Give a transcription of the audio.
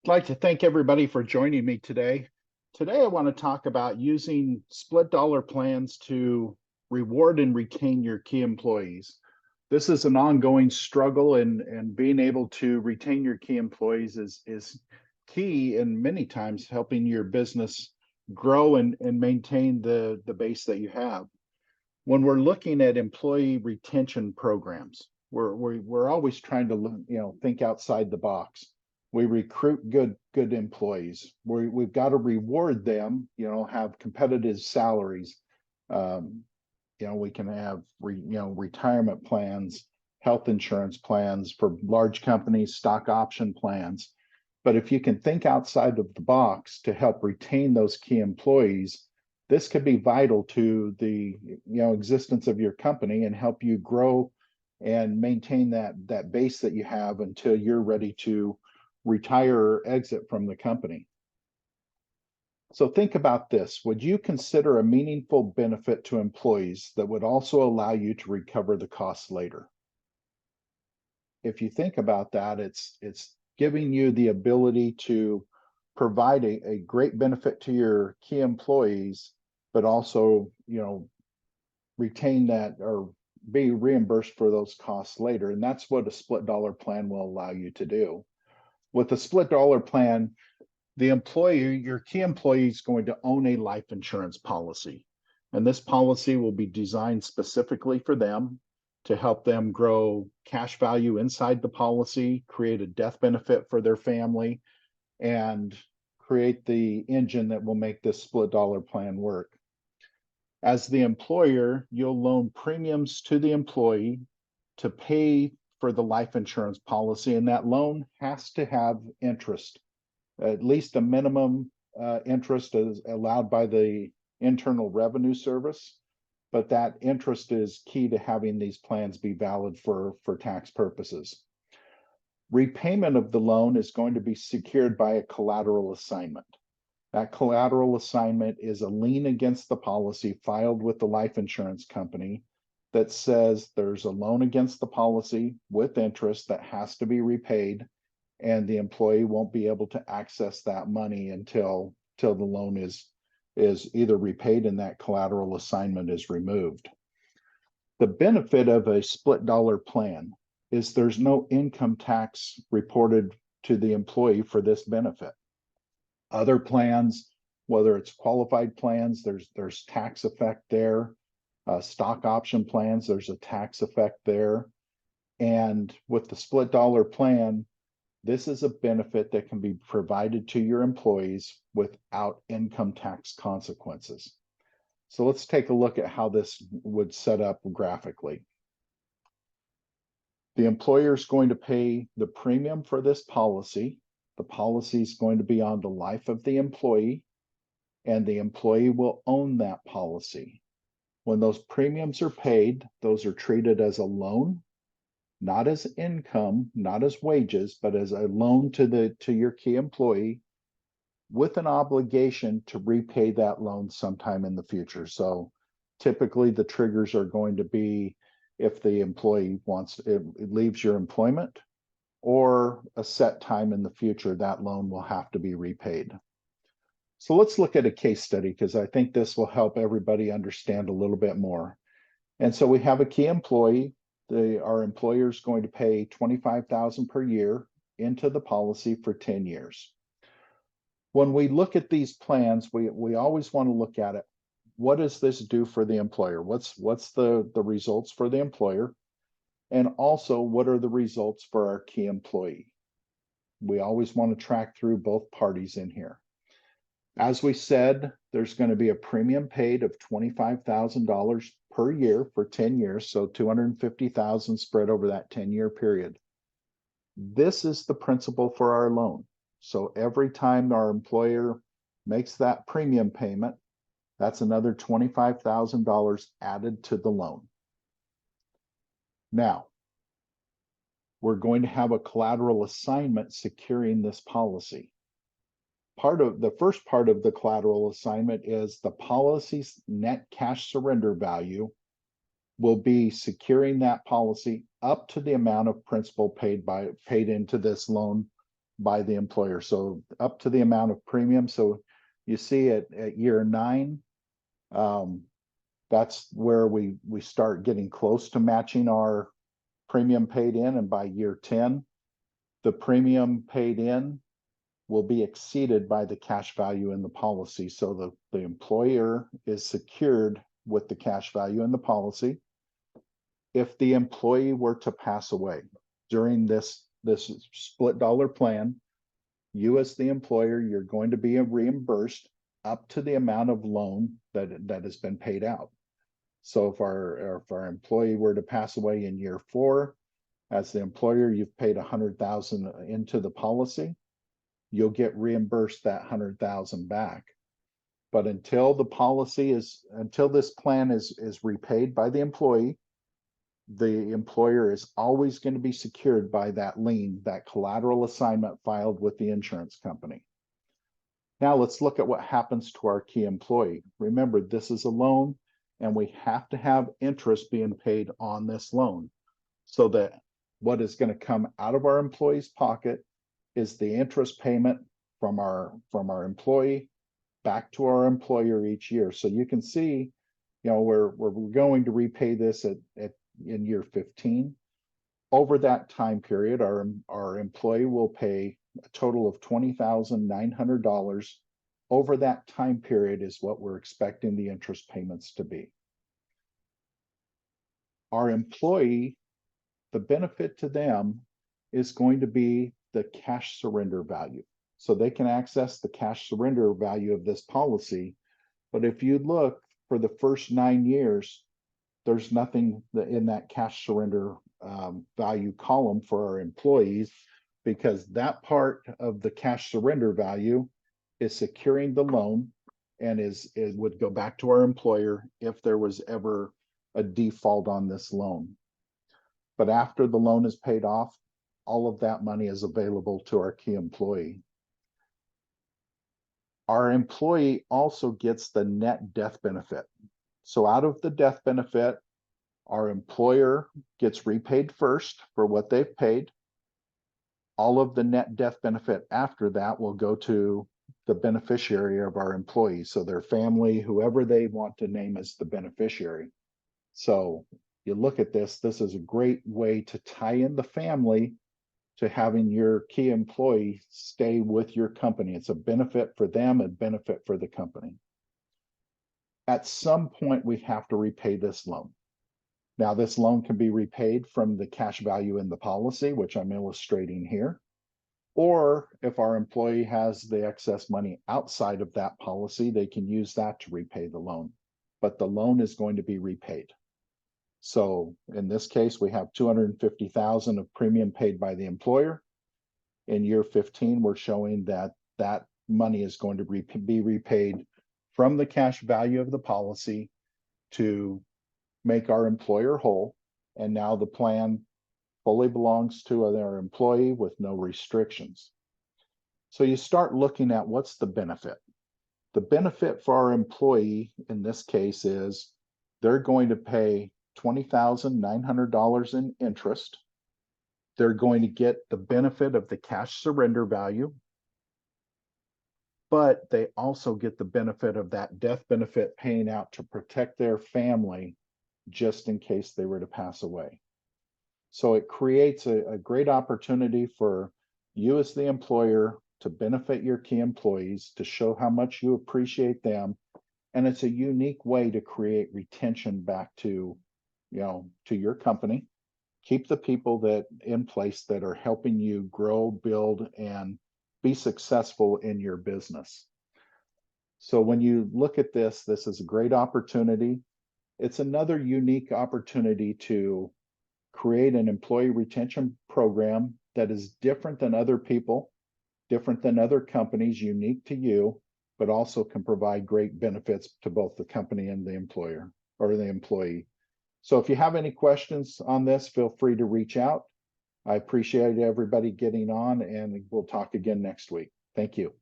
I'd like to thank everybody for joining me today. Today, I want to talk about using split dollar plans to reward and retain your key employees. This is an ongoing struggle, and being able to retain your key employees is key and many times helping your business grow and maintain the base that you have. When we're looking at employee retention programs, we're always trying to think outside the box. We recruit good employees. We've got to reward them. Have competitive salaries. Um, we can have retirement plans, health insurance plans for large companies, stock option plans. But if you can think outside of the box to help retain those key employees, this could be vital to the existence of your company and help you grow and maintain that base that you have until you're ready to retire or exit from the company. So think about this. Would you consider a meaningful benefit to employees that would also allow you to recover the costs later? If you think about that, it's giving you the ability to provide a great benefit to your key employees, but also, retain that or be reimbursed for those costs later. And that's what a split dollar plan will allow you to do. With a split dollar plan, the employee, your key employee, is going to own a life insurance policy. And this policy will be designed specifically for them to help them grow cash value inside the policy, create a death benefit for their family, and create the engine that will make this split dollar plan work. As the employer, you'll loan premiums to the employee to pay for the life insurance policy, and that loan has to have interest, at least a minimum interest is allowed by the Internal Revenue Service, but that interest is key to having these plans be valid for tax purposes. Repayment of the loan is going to be secured by a collateral assignment. That collateral assignment is a lien against the policy filed with the life insurance company that says there's a loan against the policy with interest that has to be repaid, and the employee won't be able to access that money until the loan is either repaid and that collateral assignment is removed. The benefit of a split dollar plan is there's no income tax reported to the employee for this benefit. Other plans, whether it's qualified plans, there's tax effect there. Stock option plans, there's a tax effect there. And with the split dollar plan, this is a benefit that can be provided to your employees without income tax consequences. So let's take a look at how this would set up graphically. The employer is going to pay the premium for this policy. The policy is going to be on the life of the employee, and the employee will own that policy. When those premiums are paid, those are treated as a loan, not as income, not as wages, but as a loan to your key employee, with an obligation to repay that loan sometime in the future. So typically the triggers are going to be if the employee leaves your employment, or a set time in the future, that loan will have to be repaid. So let's look at a case study, because I think this will help everybody understand a little bit more. And so we have a key employee. Our employer is going to pay $25,000 per year into the policy for 10 years. When we look at these plans, we always want to look at it. What does this do for the employer? What's the results for the employer? And also, what are the results for our key employee? We always want to track through both parties in here. As we said, there's going to be a premium paid of $25,000 per year for 10 years, so $250,000 spread over that 10-year period. This is the principal for our loan. So every time our employer makes that premium payment, that's another $25,000 added to the loan. Now, we're going to have a collateral assignment securing this policy. The first part of the collateral assignment is the policy's net cash surrender value will be securing that policy up to the amount of principal paid into this loan by the employer. So up to the amount of premium. So you see at year 9, that's where we start getting close to matching our premium paid in. And by year 10, the premium paid in will be exceeded by the cash value in the policy. So the employer is secured with the cash value in the policy. If the employee were to pass away during this split dollar plan, you as the employer, you're going to be reimbursed up to the amount of loan that has been paid out. So if our employee were to pass away in year 4, as the employer, you've paid $100,000 into the policy, you'll get reimbursed that $100,000 back. But until this plan is repaid by the employee, the employer is always going to be secured by that lien, that collateral assignment filed with the insurance company. Now let's look at what happens to our key employee. Remember, this is a loan, and we have to have interest being paid on this loan, so that what is going to come out of our employee's pocket is the interest payment from our employee back to our employer each year. So you can see, we're going to repay this in year 15. Over that time period, our employee will pay a total of $20,900. Over that time period is what we're expecting the interest payments to be. Our employee, the benefit to them is going to be the cash surrender value. So they can access the cash surrender value of this policy. But if you look for the first 9 years, there's nothing in that cash surrender value column for our employees, because that part of the cash surrender value is securing the loan, and it would go back to our employer if there was ever a default on this loan. But after the loan is paid off, all of that money is available to our key employee. Our employee also gets the net death benefit. So out of the death benefit, our employer gets repaid first for what they've paid. All of the net death benefit after that will go to the beneficiary of our employee. So their family, whoever they want to name as the beneficiary. So you look at this is a great way to tie in the family to having your key employee stay with your company. It's a benefit for them, a benefit for the company. At some point, we have to repay this loan. Now, this loan can be repaid from the cash value in the policy, which I'm illustrating here. Or if our employee has the excess money outside of that policy, they can use that to repay the loan. But the loan is going to be repaid. So in this case, we have $250,000 of premium paid by the employer. In year 15, we're showing that that money is going to be repaid from the cash value of the policy to make our employer whole. And now the plan fully belongs to our employee with no restrictions. So you start looking at what's the benefit. The benefit for our employee in this case is they're going to pay $20,900 in interest. They're going to get the benefit of the cash surrender value, but they also get the benefit of that death benefit paying out to protect their family just in case they were to pass away. So it creates a great opportunity for you as the employer to benefit your key employees, to show how much you appreciate them. And it's a unique way to create retention back to your company. Keep the people that in place that are helping you grow, build, and be successful in your business. So when you look at this is a great opportunity. It's another unique opportunity to create an employee retention program that is different than other people, different than other companies, unique to you, but also can provide great benefits to both the company and the employer or the employee. So if you have any questions on this, feel free to reach out. I appreciate everybody getting on, and we'll talk again next week. Thank you.